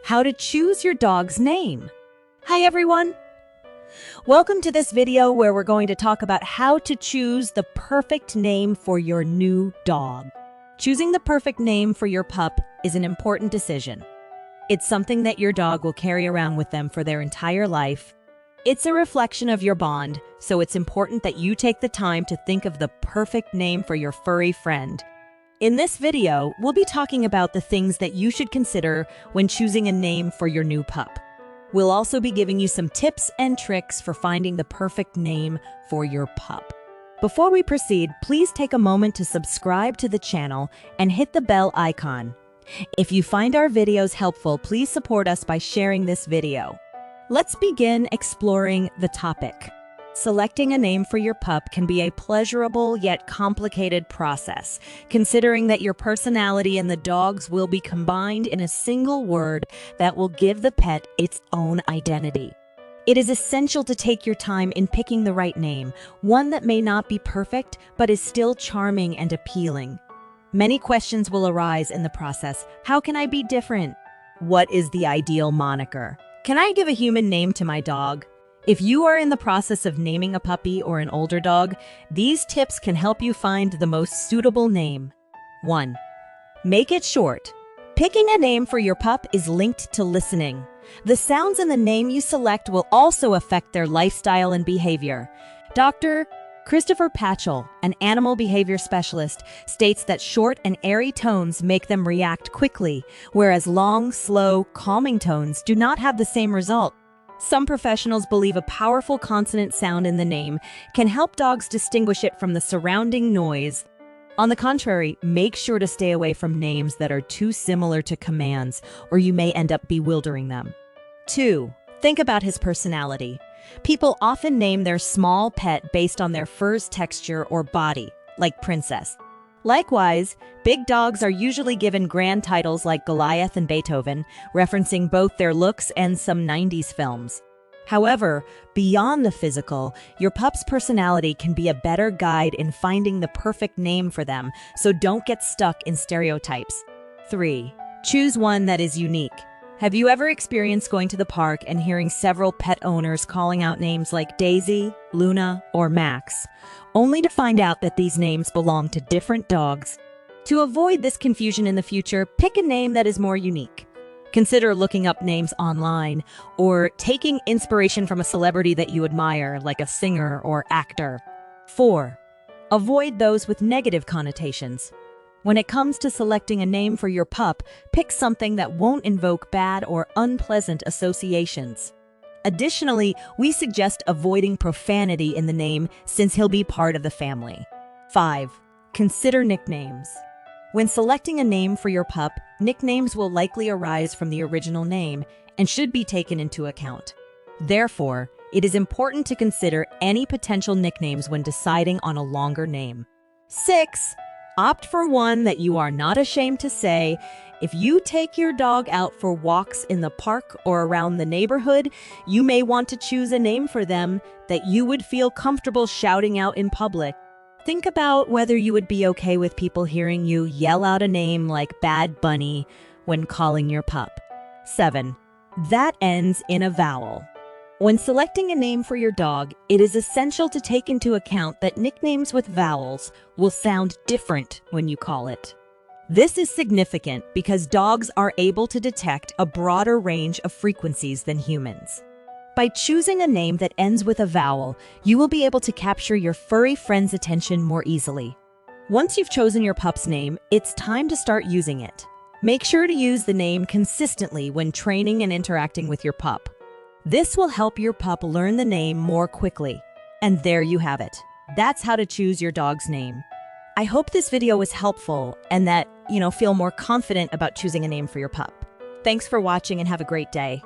how to choose your dog's name. Hi everyone! Welcome to this video where we're going to talk about how to choose the perfect name for your new dog. Choosing the perfect name for your pup is an important decision. It's something that your dog will carry around with them for their entire life. It's a reflection of your bond, so it's important that you take the time to think of the perfect name for your furry friend. In this video, we'll be talking about the things that you should consider when choosing a name for your new pup. We'll also be giving you some tips and tricks for finding the perfect name for your pup. Before we proceed, please take a moment to subscribe to the channel and hit the bell icon. If you find our videos helpful, please support us by sharing this video. Let's begin exploring the topic. Selecting a name for your pup can be a pleasurable yet complicated process, considering that your personality and the dog's will be combined in a single word that will give the pet its own identity. It is essential to take your time in picking the right name, one that may not be perfect but is still charming and appealing. Many questions will arise in the process. How can I be different? What is the ideal moniker? Can I give a human name to my dog? If you are in the process of naming a puppy or an older dog, these tips can help you find the most suitable name. 1. Make it short. Picking a name for your pup is linked to listening. The sounds in the name you select will also affect their lifestyle and behavior. Dr. Christopher Patchell, an animal behavior specialist, states that short and airy tones make them react quickly, whereas long, slow, calming tones do not have the same result. Some professionals believe a powerful consonant sound in the name can help dogs distinguish it from the surrounding noise. On the contrary, make sure to stay away from names that are too similar to commands, or you may end up bewildering them. 2. Think about his personality. People often name their small pet based on their fur's texture or body, like Princess. Likewise, big dogs are usually given grand titles like Goliath and Beethoven, referencing both their looks and some 90s films. However, beyond the physical, your pup's personality can be a better guide in finding the perfect name for them, so don't get stuck in stereotypes. 3. Choose one that is unique. Have you ever experienced going to the park and hearing several pet owners calling out names like Daisy, Luna, or Max, only to find out that these names belong to different dogs? To avoid this confusion in the future, pick a name that is more unique. Consider looking up names online or taking inspiration from a celebrity that you admire, like a singer or actor. 4. Avoid those with negative connotations. When it comes to selecting a name for your pup, pick something that won't invoke bad or unpleasant associations. Additionally, we suggest avoiding profanity in the name since he'll be part of the family. 5. Consider nicknames. When selecting a name for your pup, nicknames will likely arise from the original name and should be taken into account. Therefore, it is important to consider any potential nicknames when deciding on a longer name. 6. Opt for one that you are not ashamed to say. If you take your dog out for walks in the park or around the neighborhood, you may want to choose a name for them that you would feel comfortable shouting out in public. Think about whether you would be okay with people hearing you yell out a name like Bad Bunny when calling your pup. 7. That ends in a vowel. When selecting a name for your dog, it is essential to take into account that nicknames with vowels will sound different when you call it. This is significant because dogs are able to detect a broader range of frequencies than humans. By choosing a name that ends with a vowel, you will be able to capture your furry friend's attention more easily. Once you've chosen your pup's name, it's time to start using it. Make sure to use the name consistently when training and interacting with your pup. This will help your pup learn the name more quickly. And there you have it. That's how to choose your dog's name. I hope this video was helpful and that, feel more confident about choosing a name for your pup. Thanks for watching and have a great day.